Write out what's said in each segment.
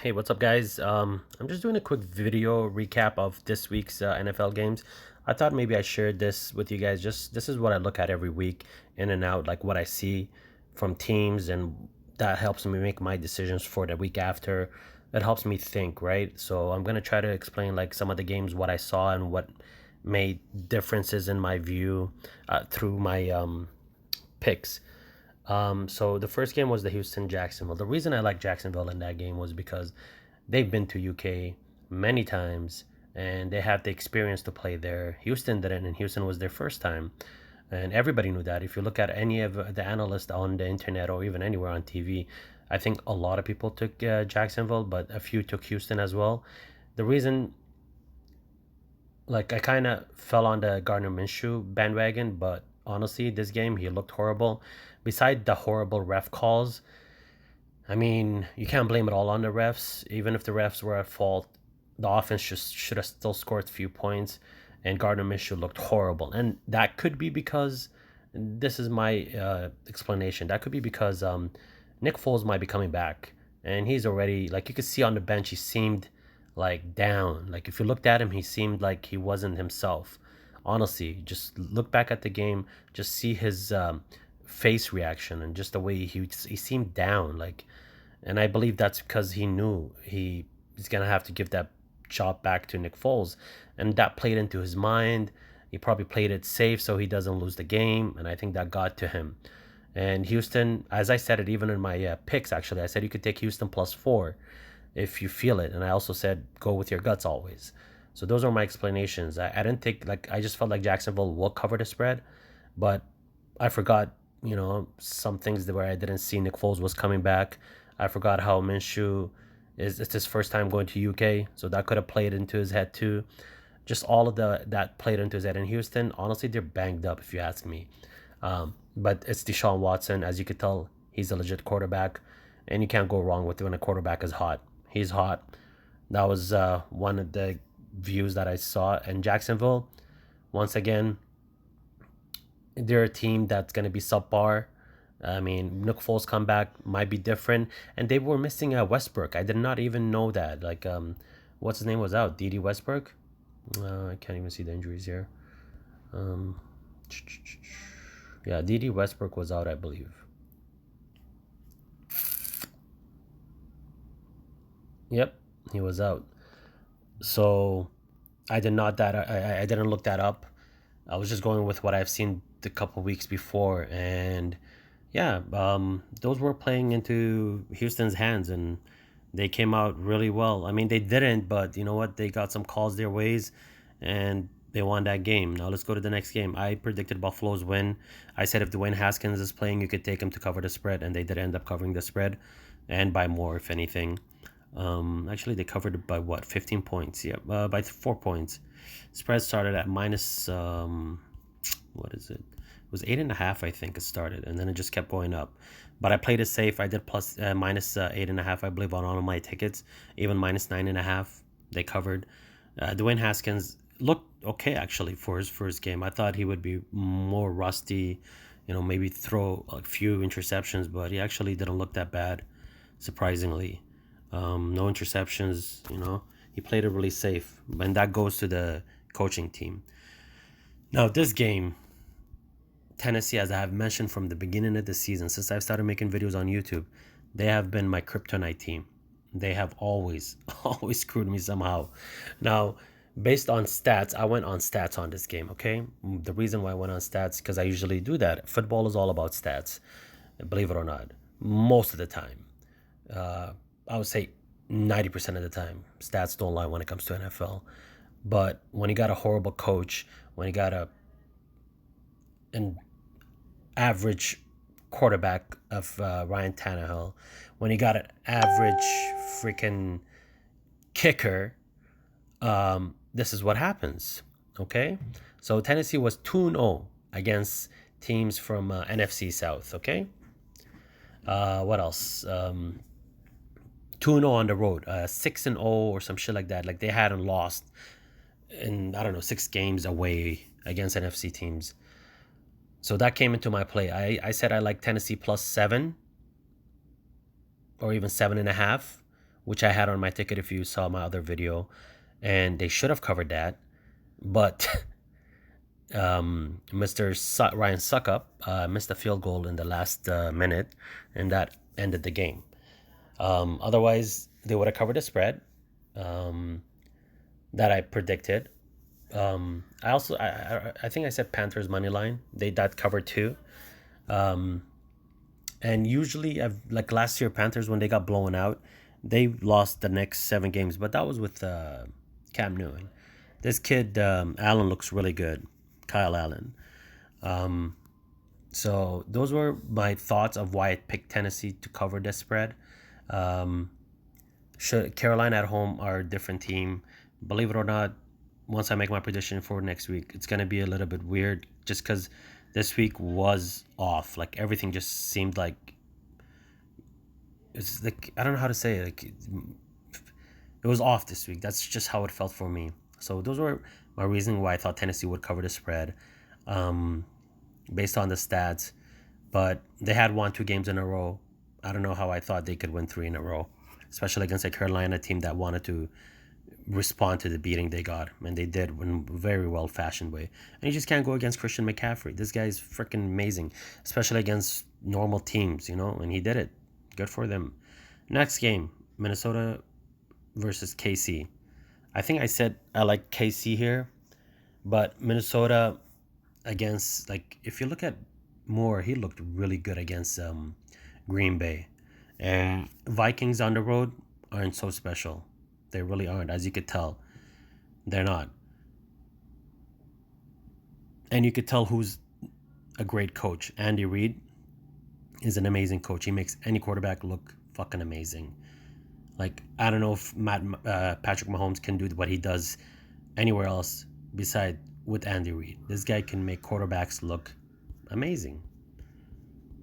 Hey, what's up, guys? I'm just doing a quick video recap of this week's NFL games. I thought maybe I shared this with you guys. Just this is what I look at every week, in and out, like what I see from teams, and that helps me make my decisions for the week after. It helps me think, right? So I'm gonna try to explain like some of the games, what I saw, and what made differences in my view through my picks. So the first game was the Houston Jacksonville. The reason I like Jacksonville in that game was because they've been to UK many times and they have the experience to play there. Houston didn't, and Houston was their first time. And everybody knew that. If you look at any of the analysts on the internet or even anywhere on TV, I think a lot of people took Jacksonville, but a few took Houston as well. The reason, like, I kind of fell on the Gardner Minshew bandwagon, but honestly, this game, he looked horrible. Beside the horrible ref calls, I mean, you can't blame it all on the refs. Even if the refs were at fault, the offense just should have still scored a few points, and Gardner Minshew looked horrible. And that could be because this is my explanation. That could be because Nick Foles might be coming back, and he's already, like, you could see on the bench he seemed like down. Like, if you looked at him, he seemed like he wasn't himself. Honestly, just look back at the game, just see his face reaction and just the way he seemed down. Like, and I believe that's because he knew he's gonna have to give that job back to Nick Foles, and that played into his mind. He probably played it safe so he doesn't lose the game, and I think that got to him. And Houston, as I said it, even in my picks, actually, I said you could take Houston +4 if you feel it, and I also said go with your guts always. So those are my explanations. I didn't think, like, I just felt like Jacksonville will cover the spread, but I forgot, some things that where I didn't see Nick Foles was coming back. I forgot how Minshew is, it's his first time going to UK, so that could have played into his head too. Just all of that played into his head. In Houston, honestly, they're banged up if you ask me. But it's Deshaun Watson, as you could tell, he's a legit quarterback, and you can't go wrong with when a quarterback is hot. He's hot. That was one of the views that I saw. In Jacksonville, once again, they're a team that's going to be subpar. I mean, Nick Foles' comeback might be different, and they were missing Westbrook. I did not even know that. Like, what's his name was out? D.D. Westbrook. I can't even see the injuries here. Um, yeah, D.D. Westbrook was out, I believe. Yep, he was out. So I did not that I didn't look that up. I was just going with what I've seen the couple weeks before, and yeah, those were playing into Houston's hands, and they came out really well. I mean, they didn't, but you know what? They got some calls their ways, and they won that game. Now let's go to the next game. I predicted Buffalo's win. I said if Dwayne Haskins is playing, you could take him to cover the spread, and they did end up covering the spread, and by more, if anything. Actually, they covered it by what? 15 points. Yeah, by 4 points. Spread started at minus. What is it? It was 8.5, I think it started, and then it just kept going up. But I played it safe. I did plus minus 8.5, I believe, on all of my tickets. Even minus 9.5, they covered. Dwayne Haskins looked okay actually for his first game. I thought he would be more rusty, maybe throw a few interceptions, but he actually didn't look that bad, surprisingly. No interceptions, he played it really safe, and that goes to the coaching team. Now, this game, Tennessee, as I have mentioned from the beginning of the season, since I've started making videos on YouTube, they have been my kryptonite team. They have always, always screwed me somehow. Now, based on stats, I went on stats on this game, okay? The reason why I went on stats, because I usually do that. Football is all about stats, believe it or not, most of the time. I would say 90% of the time, stats don't lie when it comes to NFL. But when you got a horrible coach, when you got an average quarterback of Ryan Tannehill, when you got an average freaking kicker, this is what happens. Okay, so Tennessee was 2-0 against teams from NFC South. Okay, what else? 2-0 on the road, 6-0 or some shit like that. Like, they hadn't lost in, I don't know, 6 games away against NFC teams. So that came into my play. I said I like Tennessee +7 or even 7.5 which I had on my ticket if you saw my other video, and they should have covered that. But Mr. Ryan Suckup missed a field goal in the last minute, and that ended the game. Otherwise, they would have covered the spread um, that I predicted. I think I said Panthers money line. They that covered too. Um, and usually, I've like last year Panthers when they got blown out, they lost the next 7 games. But that was with Cam Newton. This kid Allen looks really good, Kyle Allen. Um, so those were my thoughts of why I picked Tennessee to cover the spread. Um, Carolina at home are a different team. Believe it or not, once I make my prediction for next week, it's gonna be a little bit weird just because this week was off. Like everything just seemed like it's like I don't know how to say it. Like it was off this week. That's just how it felt for me. So those were my reasoning why I thought Tennessee would cover the spread, um, based on the stats. But they had won 2 games in a row. I don't know how I thought they could win 3 in a row, especially against a Carolina team that wanted to respond to the beating they got, and they did in a very well fashioned way. And you just can't go against Christian McCaffrey. This guy's freaking amazing, especially against normal teams, and he did it. Good for them. Next game, Minnesota versus KC. I think I said I like KC here, but Minnesota against, like, if you look at Moore, he looked really good against Green Bay. And Vikings on the road aren't so special. They really aren't, as you could tell. They're not. And you could tell who's a great coach. Andy Reid is an amazing coach. He makes any quarterback look fucking amazing. Like, I don't know if Patrick Mahomes can do what he does anywhere else beside with Andy Reid. This guy can make quarterbacks look amazing.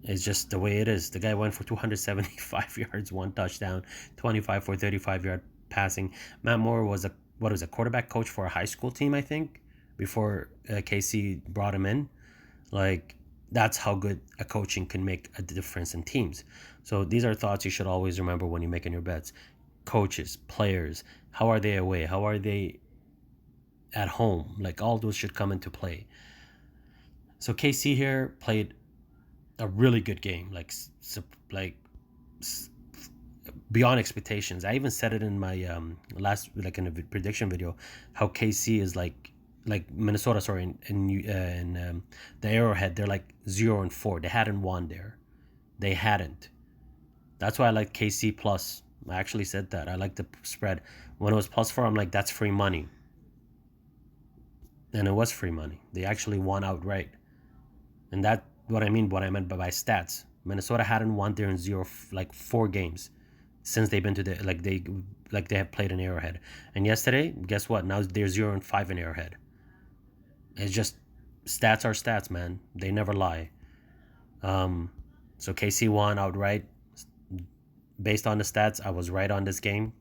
It's just the way it is. The guy went for 275 yards, 1 touchdown, 25 for 35-yard passing. Matt Moore was a quarterback coach for a high school team, I think, before KC brought him in. Like, that's how good a coaching can make a difference in teams. So these are thoughts you should always remember when you're making your bets. Coaches, players, how are they away? How are they at home? Like, all those should come into play. So KC here played a really good game, like beyond expectations. I even said it in my last, like, in a prediction video, how KC is like Minnesota, sorry, in the Arrowhead, they're like 0-4. They hadn't won there. They hadn't. That's why I like KC plus. I actually said that I like the spread. When it was +4, I'm like, that's free money, and it was free money. They actually won outright, and that what I meant by stats. Minnesota hadn't won there in 4 games since they've been to they have played in Arrowhead. And yesterday, guess what? Now they're 0-5 in Arrowhead. It's just stats are stats, man. They never lie. So KC won outright. Based on the stats, I was right on this game.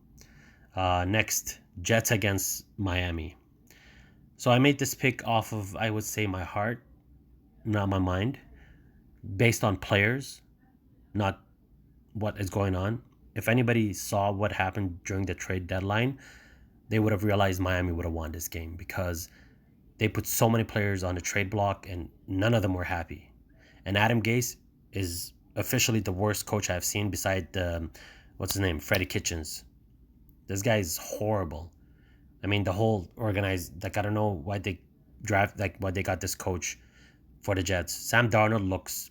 Next, Jets against Miami. So I made this pick off of, I would say, my heart, not my mind, based on players, not what is going on. If anybody saw what happened during the trade deadline, they would have realized Miami would have won this game because they put so many players on the trade block and none of them were happy. And Adam Gase is officially the worst coach I've seen beside, what's his name, Freddie Kitchens. This guy is horrible. I mean, the whole organized, like, I don't know why they why they got this coach for the Jets. Sam Darnold looks,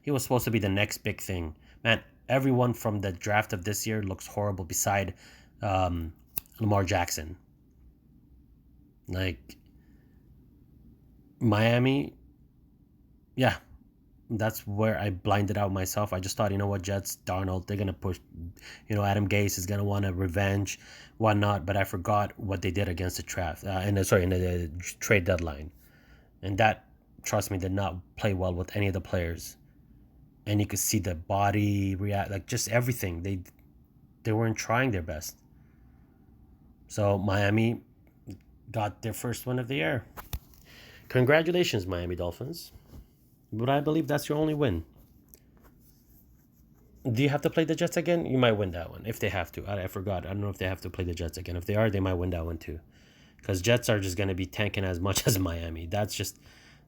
he was supposed to be the next big thing. Man, everyone from the draft of this year looks horrible beside Lamar Jackson. Like, Miami, yeah, that's where I blinded out myself. I just thought, you know what, Jets, Darnold, they're going to push, Adam Gase is going to want a revenge, whatnot. But I forgot what they did against the draft, in the trade deadline. And that, trust me, did not play well with any of the players. And you could see the body react, like, just everything. They weren't trying their best. So Miami got their first win of the year. Congratulations, Miami Dolphins. But I believe that's your only win. Do you have to play the Jets again? You might win that one if they have to. I forgot. I don't know if they have to play the Jets again. If they are, they might win that one too. Because Jets are just going to be tanking as much as Miami. That's just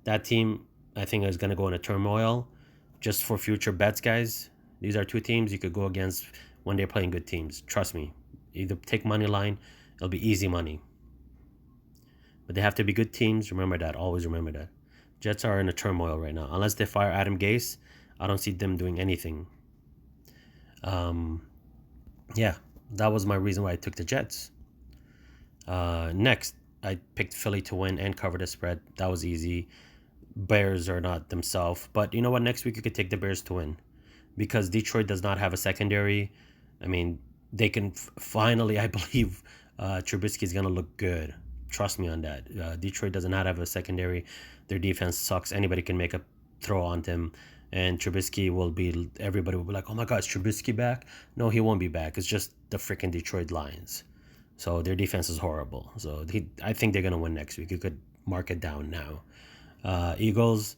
that team. I think is going to go into turmoil. Just for future bets, guys. These are two teams you could go against when they're playing good teams. Trust me. Either take money line, it'll be easy money. But they have to be good teams. Remember that. Always remember that. Jets are in a turmoil right now. Unless they fire Adam Gase, I don't see them doing anything. Yeah, that was my reason why I took the Jets. Next, I picked Philly to win and cover the spread. That was easy. Bears are not themselves. But you know what? Next week, you could take the Bears to win. Because Detroit does not have a secondary. I mean, they can finally, I believe, Trubisky is going to look good. Trust me on that. Detroit does not have a secondary. Their defense sucks. Anybody can make a throw on them. And Trubisky will be, everybody will be like, oh my God, is Trubisky back? No, he won't be back. It's just the freaking Detroit Lions. So their defense is horrible. So I think they're going to win next week. You could mark it down now. Eagles,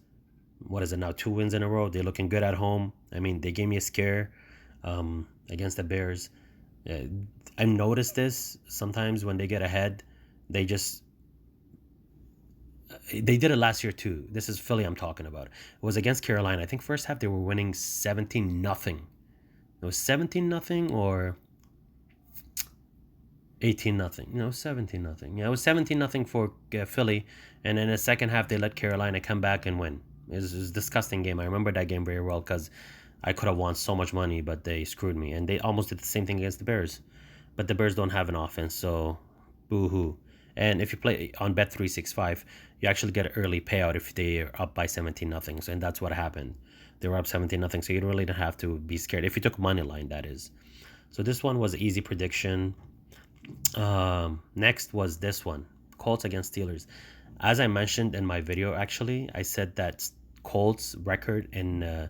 what is it now? 2 wins in a row. They're looking good at home. I mean, they gave me a scare against the Bears. I noticed this sometimes when they get ahead, they did it last year too. This is Philly I'm talking about. It was against Carolina. I think first half they were winning 17-0. It was 17-0 or 18-0. No, 17-0. Yeah, it was 17-0 for Philly. And in the second half, they let Carolina come back and win. It was a disgusting game. I remember that game very well because I could have won so much money, but they screwed me. And they almost did the same thing against the Bears. But the Bears don't have an offense, so boo-hoo. And if you play on Bet365, you actually get an early payout if they are up by 17-0. And that's what happened. They were up 17-0, so you really don't have to be scared. If you took money line, that is. So this one was an easy prediction. Next was this one. Colts against Steelers. As I mentioned in my video, actually, I said that Colts record in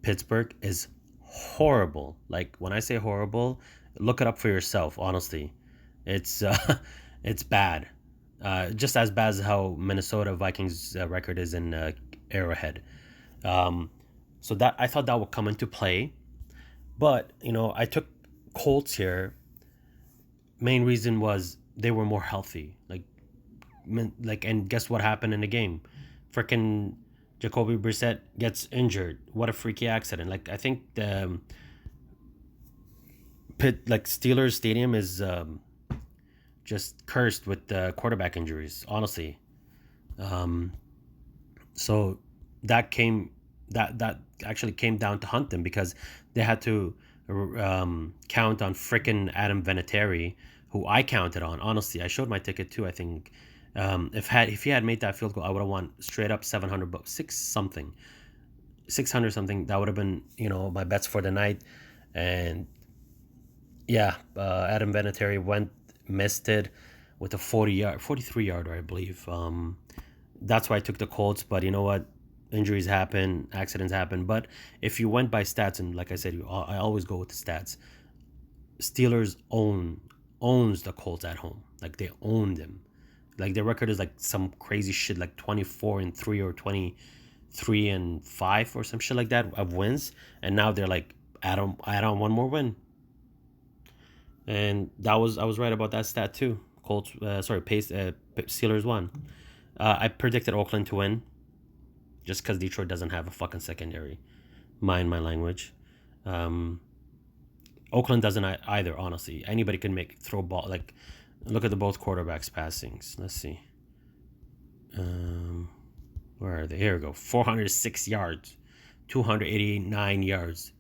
Pittsburgh is horrible. Like, when I say horrible, look it up for yourself, honestly. It's it's bad. Just as bad as how Minnesota Vikings record is in Arrowhead. So that I thought that would come into play. But, I took Colts here. Main reason was they were more healthy. And guess what happened in the game? Freaking Jacoby Brissett gets injured. What a freaky accident! Like, I think the Steelers Stadium is just cursed with quarterback injuries. Honestly, so that actually came down to hunt them because they had to count on freaking Adam Vinatieri, who I counted on. Honestly, I showed my ticket too. I think if he had made that field goal, I would have won straight up $700, 600 something. That would have been my bets for the night. And yeah, Adam Vinatieri missed it with a 43 yarder, I believe. That's why I took the Colts. But you know what? Injuries happen, accidents happen. But if you went by stats, and like I said, I always go with the stats. Steelers owns the Colts at home. Like, they own them. Like, their record is like some crazy shit, like 24-3 or 23-5 or some shit like that of wins. And now they're like add on one more win. And I was right about that stat too. Steelers won. I predicted Oakland to win, just because Detroit doesn't have a fucking secondary. Mind my language. Oakland doesn't either. Honestly, anybody can throw ball. Like, look at the both quarterbacks passings. Let's see. Where are they? Here we go. 406 yards, 289 yards.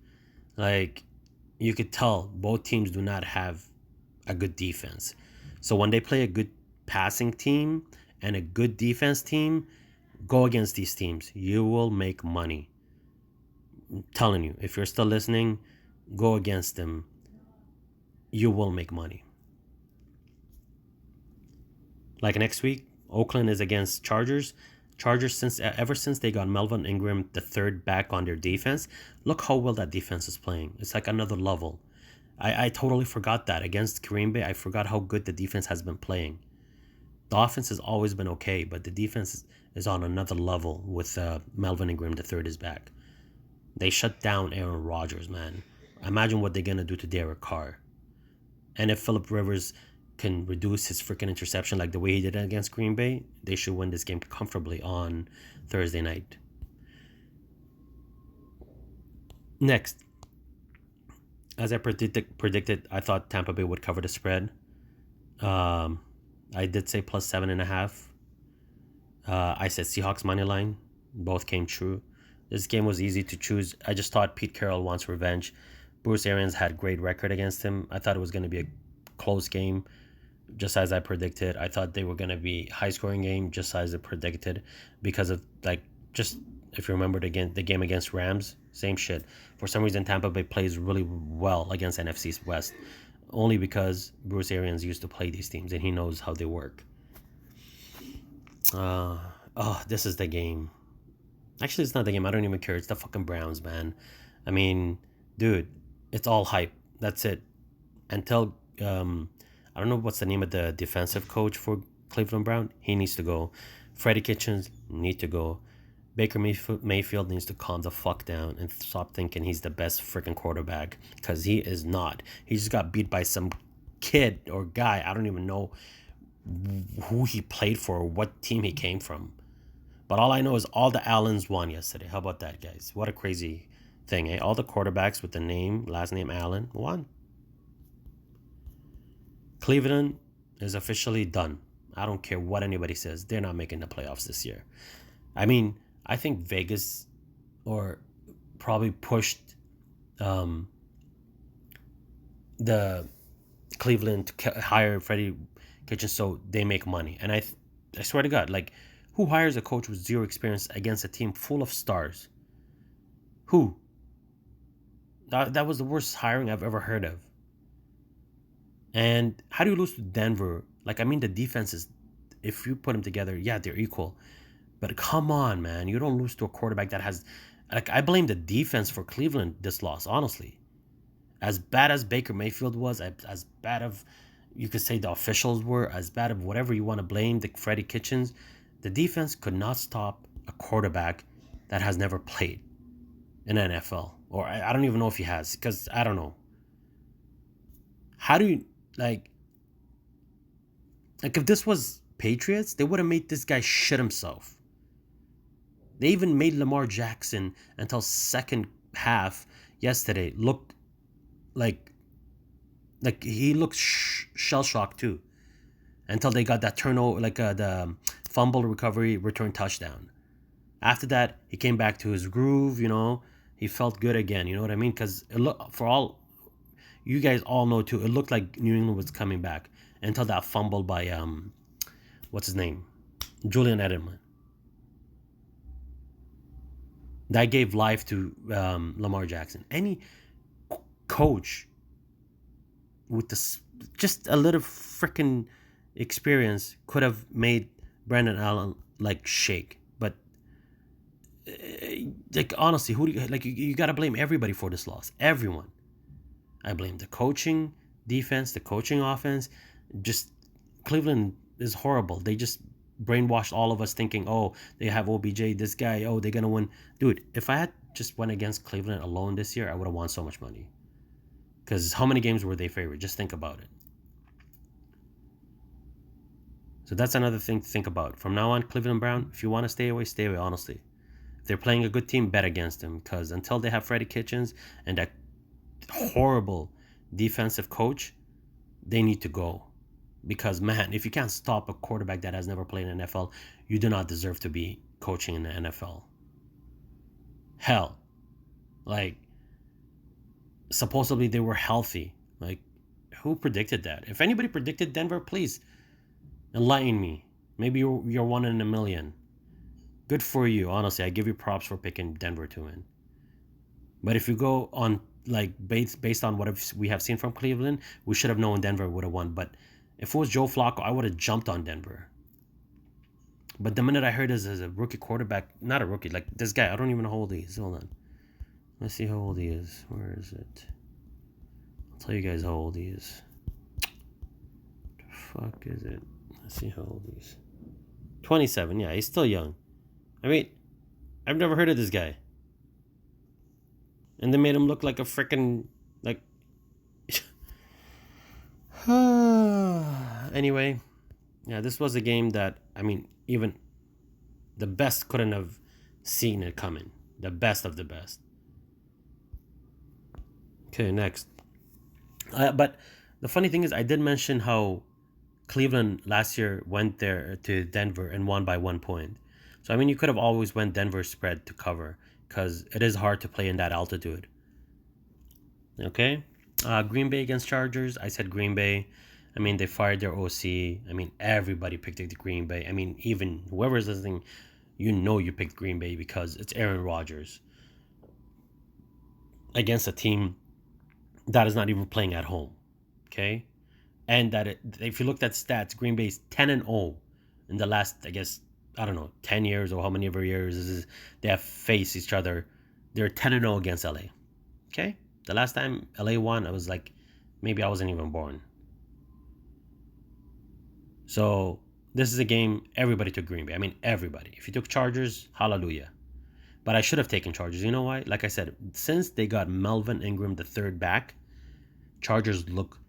Like, you could tell both teams do not have a good defense. So when they play a good passing team and a good defense team, go against these teams. You will make money. I'm telling you, if you're still listening, go against them. You will make money. Like next week, Oakland is against Chargers. Chargers, ever since they got Melvin Ingram, the third back on their defense, look how well that defense is playing. It's like another level. I totally forgot that. Against Green Bay, I forgot how good the defense has been playing. The offense has always been okay, but the defense is on another level with Melvin Ingram, the third is back. They shut down Aaron Rodgers, man. Imagine what they're gonna do to Derek Carr. And if Philip Rivers can reduce his freaking interception like the way he did it against Green Bay, they should win this game comfortably on Thursday night. Next, as I predicted, I thought Tampa Bay would cover the spread. Um, I did say plus 7.5. I said Seahawks money line. Both came true. This game was easy to choose. I just thought Pete Carroll wants revenge. Bruce Arians had great record against him. I thought it was going to be a close game, just as I predicted. I thought they were going to be high scoring game, just as I predicted, because of just if you remember the game against Rams, same shit. For some reason, Tampa Bay plays really well against NFC West, only because Bruce Arians used to play these teams and he knows how they work. This is the game. Actually, it's not the game. I don't even care. It's the fucking Browns, man. I mean, dude, it's all hype. That's it. Until I don't know what's the name of the defensive coach for Cleveland Brown. He needs to go. Freddie Kitchens need to go. Baker Mayfield needs to calm the fuck down and stop thinking he's the best freaking quarterback, because he is not. He just got beat by some kid or guy. I don't even know who he played for or what team he came from. But all I know is all the Allens won yesterday. How about that, guys? What a crazy thing, eh? All the quarterbacks with the last name Allen won. Cleveland is officially done. I don't care what anybody says. They're not making the playoffs this year. I mean, I think Vegas or probably pushed the Cleveland to hire Freddie Kitchens so they make money. And I swear to God, like, who hires a coach with zero experience against a team full of stars? Who? That was the worst hiring I've ever heard of. And how do you lose to Denver? Like, I mean, the defenses, if you put them together, yeah, they're equal. But come on, man. You don't lose to a quarterback that has... Like, I blame the defense for Cleveland this loss, honestly. As bad as Baker Mayfield was, as bad of... You could say the officials were, as bad of whatever you want to blame, the Freddie Kitchens, the defense could not stop a quarterback that has never played in NFL. Or I don't even know if he has, because I don't know. How do you... Like, if this was Patriots, they would have made this guy shit himself. They even made Lamar Jackson until second half yesterday look like he looked shell-shocked too, until they got that turnover, the fumble recovery return touchdown. After that, he came back to his groove. He felt good again. You know what I mean? Because for all you guys all know too, it looked like New England was coming back until that fumble by what's his name, Julian Edelman. That gave life to Lamar Jackson. Any coach with just a little freaking experience could have made Brandon Allen shake. But honestly, who do you got to blame everybody for this loss. Everyone. I blame the coaching defense, the coaching offense. Just Cleveland is horrible. They just brainwashed all of us thinking, oh, they have OBJ, this guy, oh, they're going to win. Dude, if I had just went against Cleveland alone this year, I would have won so much money. Because how many games were they favored? Just think about it. So that's another thing to think about. From now on, Cleveland Brown, if you want to stay away, honestly. If they're playing a good team, bet against them. Because until they have Freddie Kitchens and that horrible defensive coach, they need to go. Because, man, if you can't stop a quarterback that has never played in the NFL, you do not deserve to be coaching in the NFL. Hell. Supposedly they were healthy. Who predicted that? If anybody predicted Denver, please enlighten me. Maybe you're one in a million. Good for you. Honestly, I give you props for picking Denver to win. But if you go on, based on what we have seen from Cleveland, we should have known Denver would have won. But if it was Joe Flacco, I would have jumped on Denver. But the minute I heard this as a rookie quarterback, not a rookie, this guy, I don't even know how old he is. Hold on. Let's see how old he is. Where is it? I'll tell you guys how old he is. The fuck is it? Let's see how old he is. 27. Yeah, he's still young. I mean, I've never heard of this guy. and they made him look like a freaking like. Anyway, yeah, this was a game that I mean, even the best couldn't have seen it coming. The best of the best. Okay, next. But the funny thing is, I did mention how Cleveland last year went there to Denver and won by 1 point. So I mean, you could have always went Denver spread to cover because it is hard to play in that altitude. Okay, Green Bay against Chargers. I said Green Bay. I mean, they fired their OC. I mean, everybody picked the Green Bay. I mean, even whoever's listening, you know you picked Green Bay because it's Aaron Rodgers against a team that is not even playing at home. Okay, and if you looked at stats, Green Bay's 10-0 in the last, I guess, I don't know, 10 years or how many ever years they have faced each other. They're 10-0 against LA. Okay, the last time LA won, I was like, maybe I wasn't even born. So this is a game everybody took Green Bay. I mean, everybody. If you took Chargers, hallelujah. But I should have taken Chargers. You know why? Like I said, since they got Melvin Ingram, the third back, Chargers look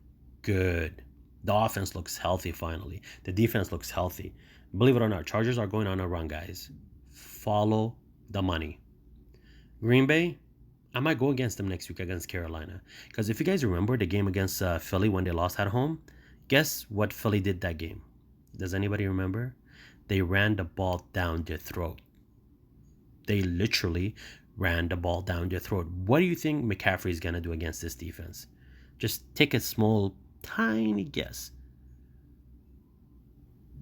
good. The offense looks healthy finally. The defense looks healthy. Believe it or not, Chargers are going on a run, guys. Follow the money. Green Bay, I might go against them next week against Carolina. Because if you guys remember the game against Philly when they lost at home, guess what Philly did that game? Does anybody remember? They ran the ball down their throat. They literally ran the ball down their throat. What do you think McCaffrey is going to do against this defense? Just take a small, tiny guess.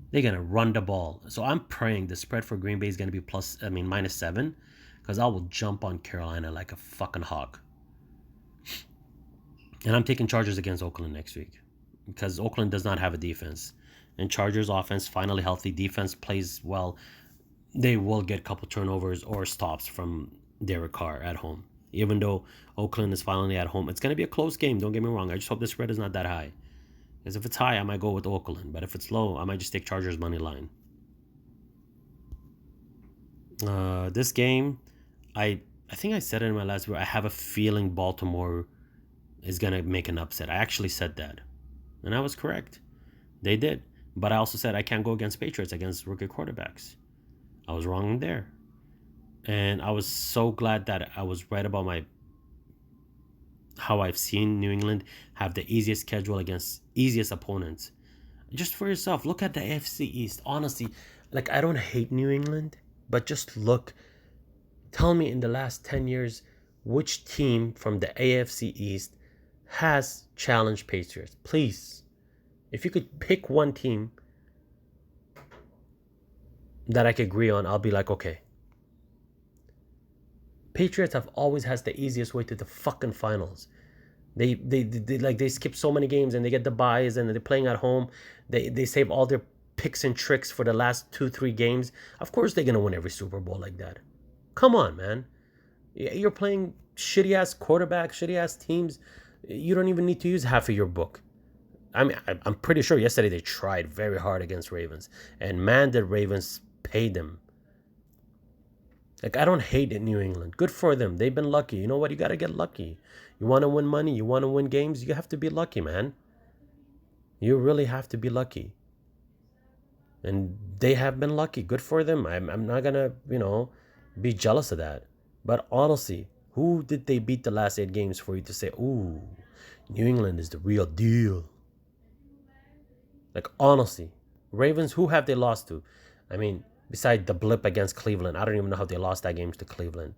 They're going to run the ball. So I'm praying the spread for Green Bay is going to be -7, because I will jump on Carolina like a fucking hawk. And I'm taking Chargers against Oakland next week because Oakland does not have a defense. And Chargers offense finally healthy. Defense plays well. They will get a couple turnovers or stops from Derek Carr at home. Even though Oakland is finally at home, it's going to be a close game. Don't get me wrong. I just hope the spread is not that high. Because if it's high, I might go with Oakland. But if it's low, I might just take Chargers money line. This game, I think I said it in my last video. I have a feeling Baltimore is going to make an upset. I actually said that. And I was correct. They did. But I also said I can't go against Patriots, against rookie quarterbacks. I was wrong there. And I was so glad that I was right about how I've seen New England have the easiest schedule against easiest opponents. Just for yourself, look at the AFC East. Honestly, like, I don't hate New England, but just look. Tell me in the last 10 years, which team from the AFC East has challenged Patriots? Please. If you could pick one team that I could agree on, I'll be like, okay. Patriots have always has the easiest way to the fucking finals. They skip so many games and they get the buys and they're playing at home. They save all their picks and tricks for the last 2-3 games. Of course they're gonna win every Super Bowl like that. Come on, man. You're playing shitty ass quarterbacks, shitty ass teams. You don't even need to use half of your book. I mean, I'm pretty sure yesterday they tried very hard against Ravens. And man, did Ravens pay them. Like, I don't hate it, New England. Good for them. They've been lucky. You know what? You got to get lucky. You want to win money? You want to win games? You have to be lucky, man. You really have to be lucky. And they have been lucky. Good for them. I'm not going to, be jealous of that. But honestly, who did they beat the last 8 games for you to say, ooh, New England is the real deal? Like, honestly, Ravens, who have they lost to? I mean, besides the blip against Cleveland, I don't even know how they lost that game to Cleveland.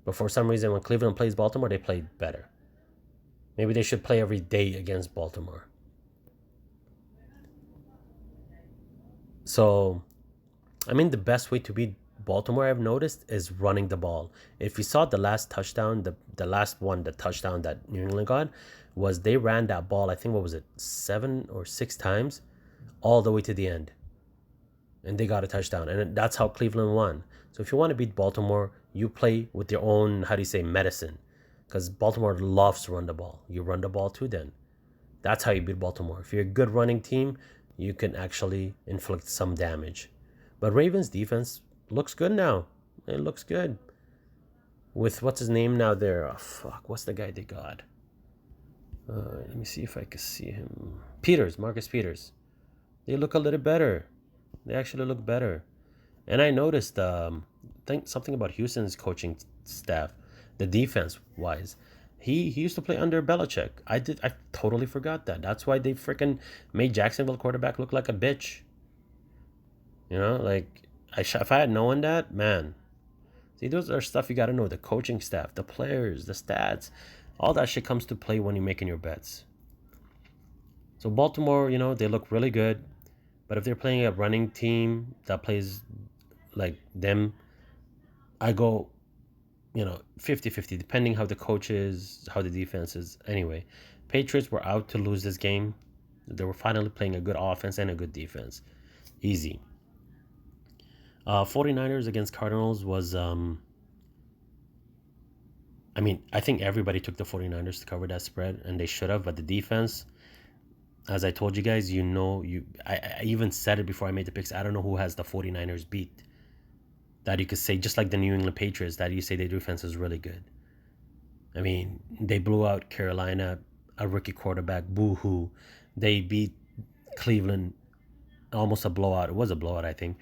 But for some reason, when Cleveland plays Baltimore, they play better. Maybe they should play every day against Baltimore. So, I mean, the best way to beat Baltimore, I've noticed, is running the ball. If you saw the last touchdown, the last one, the touchdown that New England got, was they ran that ball, I think, 7 or 6 times, all the way to the end. And they got a touchdown. And that's how Cleveland won. So if you want to beat Baltimore, you play with your own, medicine. Because Baltimore loves to run the ball. You run the ball too then. That's how you beat Baltimore. If you're a good running team, you can actually inflict some damage. But Ravens defense looks good now. It looks good. with what's his name now there. Oh, fuck, what's the guy they got? Let me see if I can see him. Peters, Marcus Peters. They look a little better. They actually look better. And I noticed think something about Houston's coaching staff, the defense wise. He used to play under Belichick. I totally forgot that. That's why they freaking made Jacksonville quarterback look like a bitch. You know, like if I had known that, man. See, those are stuff you got to know. The coaching staff, the players, the stats, all that shit comes to play when you're making your bets. So Baltimore, you know, they look really good. But if they're playing a running team that plays like them, I go, 50-50, depending how the coach is, how the defense is. Anyway, Patriots were out to lose this game. They were finally playing a good offense and a good defense. Easy. 49ers against Cardinals was, I think everybody took the 49ers to cover that spread, and they should have, but the defense, as I told you guys, I even said it before I made the picks. I don't know who has the 49ers beat. That you could say, just like the New England Patriots, that you say their defense is really good. I mean, they blew out Carolina, a rookie quarterback, boo-hoo. They beat Cleveland, almost a blowout. It was a blowout, I think.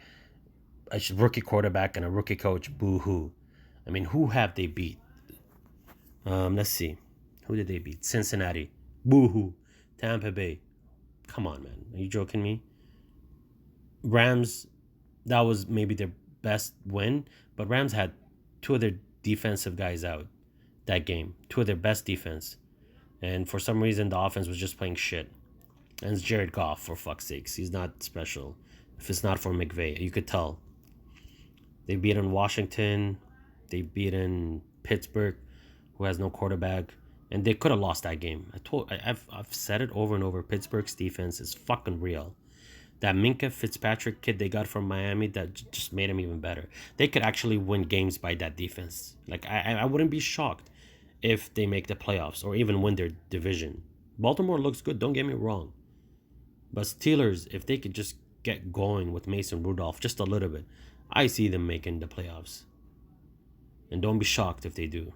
A rookie quarterback and a rookie coach, boo-hoo. I mean, who have they beat? Let's see. Who did they beat? Cincinnati, boo-hoo. Tampa Bay. Come on, man. Are you joking me? Rams, that was maybe their best win, but Rams had two of their defensive guys out that game. Two of their best defense. And for some reason, the offense was just playing shit. And it's Jared Goff, for fuck's sakes. He's not special. If it's not for McVay, you could tell. They beat in Washington. They beat in Pittsburgh, who has no quarterback. And they could have lost that game. I've said it over and over. Pittsburgh's defense is fucking real. That Minka Fitzpatrick kid they got from Miami, that just made him even better. They could actually win games by that defense. Like, I wouldn't be shocked if they make the playoffs or even win their division. Baltimore looks good, don't get me wrong. But Steelers, if they could just get going with Mason Rudolph just a little bit, I see them making the playoffs. And don't be shocked if they do.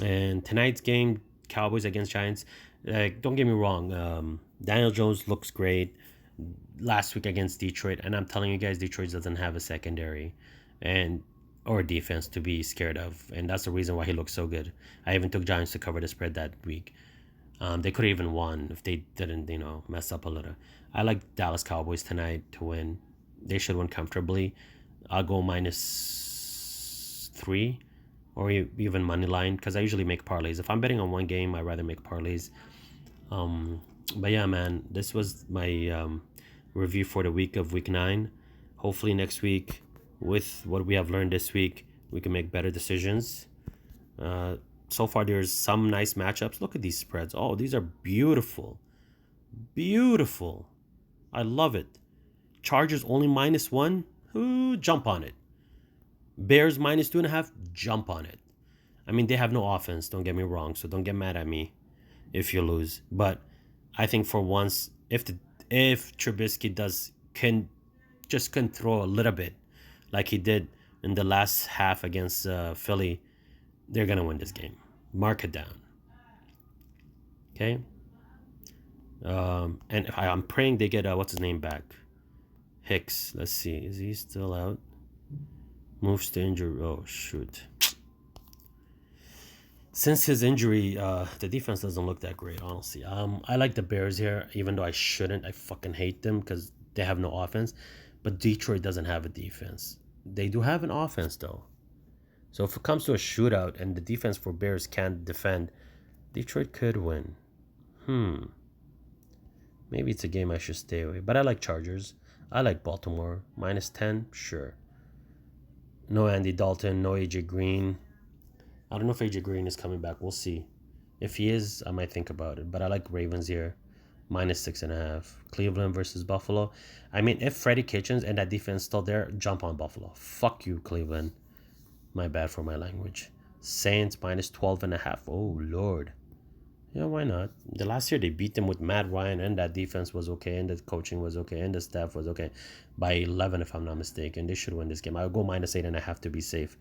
And tonight's game, Cowboys against Giants, don't get me wrong, Daniel Jones looks great last week against Detroit, and I'm telling you guys, Detroit doesn't have a secondary or defense to be scared of, and that's the reason why he looks so good. I even took Giants to cover the spread that week. They could have even won if they didn't, mess up a little. I like Dallas Cowboys tonight to win. They should win comfortably. I'll go -3 or even money line, because I usually make parlays. If I'm betting on one game, I'd rather make parlays. But yeah, man, this was my review for the week of week 9. Hopefully next week, with what we have learned this week, we can make better decisions. So far, there's some nice matchups. Look at these spreads. Oh, these are beautiful. Beautiful. I love it. Chargers only -1. Ooh, jump on it. Bears -2.5. Jump on it. I mean, they have no offense, don't get me wrong, so don't get mad at me if you lose. But I think for once, if Trubisky can throw a little bit like he did in the last half against Philly, they're gonna win this game. Mark it down. Okay. And I'm praying they get what's his name back, Hicks. Let's see, is he still out? Moves to injury. Oh shoot. Since his injury, the defense doesn't look that great, honestly. I like the Bears here, even though I shouldn't. I fucking hate them because they have no offense. But Detroit doesn't have a defense. They do have an offense, though. So if it comes to a shootout and the defense for Bears can't defend, Detroit could win. Maybe it's a game I should stay away. But I like Chargers. I like Baltimore. -10, sure. No Andy Dalton, no AJ Green. I don't know if AJ Green is coming back. We'll see. If he is, I might think about it. But I like Ravens here. -6.5. Cleveland versus Buffalo. I mean, if Freddie Kitchens and that defense still there, jump on Buffalo. Fuck you, Cleveland. My bad for my language. Saints -12.5. Oh, Lord. Yeah, why not? The last year they beat them with Matt Ryan, and that defense was okay, and the coaching was okay, and the staff was okay. By 11, if I'm not mistaken, they should win this game. I'll go -8.5 to be safe.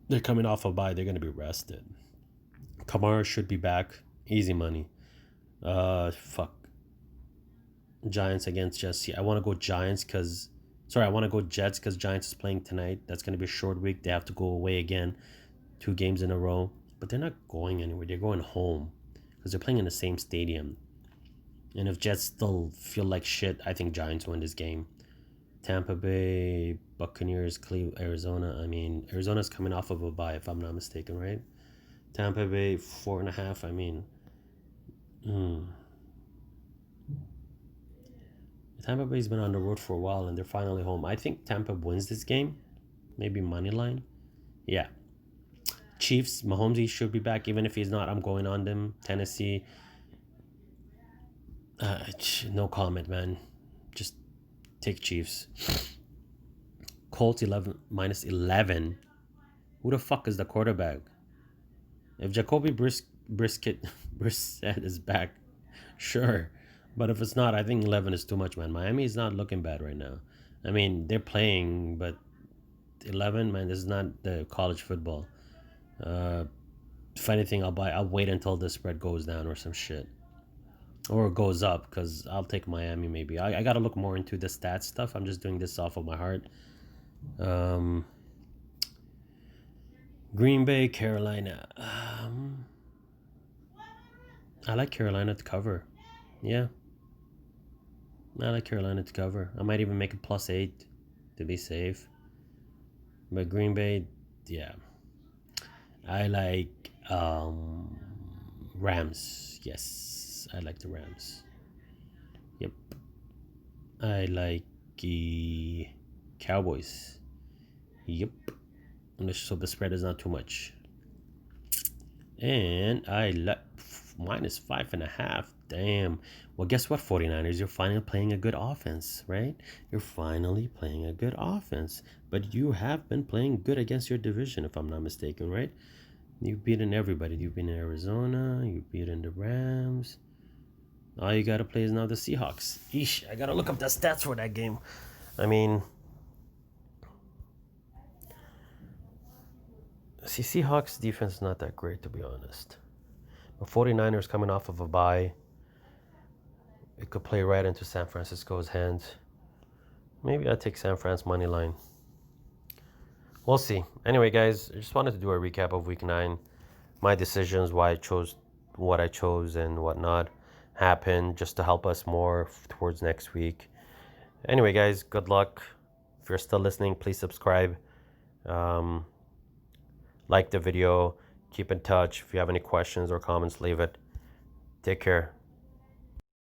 They're coming off a bye. They're gonna be rested. Kamara should be back. Easy money. Fuck. Giants against Jets. Yeah, I want to go Giants because. Sorry, I want to go Jets because Giants is playing tonight. That's gonna be a short week. They have to go away again, 2 games in a row. But they're not going anywhere. They're going home because they're playing in the same stadium. And if Jets still feel like shit, I think Giants win this game. Tampa Bay, Buccaneers, Cleveland, Arizona. I mean, Arizona's coming off of a bye, if I'm not mistaken, right? Tampa Bay, 4.5. I mean, Tampa Bay's been on the road for a while and they're finally home. I think Tampa wins this game. Maybe money line. Yeah. Chiefs, Mahomes should be back. Even if he's not, I'm going on them. Tennessee. No comment, man. Just take Chiefs. Colts 11 -11. Who the fuck is the quarterback? If Jacoby Brissett is back, sure. But if it's not, I think 11 is too much, man. Miami is not looking bad right now. I mean, they're playing, but 11, man, this is not the college football. If anything, I'll wait until the spread goes down or some shit. Or goes up, because I'll take Miami maybe. I got to look more into the stats stuff. I'm just doing this off of my heart. Green Bay, Carolina. I like Carolina to cover. Yeah. I like Carolina to cover. I might even make it +8 to be safe. But Green Bay, yeah. I like Rams. Yes, I like the Rams. Yep. I like the Cowboys. Yep. So the spread is not too much. And I like -5.5. Damn. Well, guess what, 49ers? You're finally playing a good offense, right? You're finally playing a good offense. But you have been playing good against your division, if I'm not mistaken, right? You've beaten everybody. You've been in Arizona. You've beaten the Rams. All you got to play is now the Seahawks. Eesh, I got to look up the stats for that game. I mean, Seahawks defense is not that great, to be honest. But 49ers coming off of a bye. It could play right into San Francisco's hands. Maybe I'll take San Fran's money line. We'll see. Anyway, guys, I just wanted to do a recap of Week 9. My decisions, why I chose what I chose and whatnot happened, just to help us more towards next week. Anyway, guys, good luck. If you're still listening, please subscribe. Like the video. Keep in touch. If you have any questions or comments, leave it. Take care.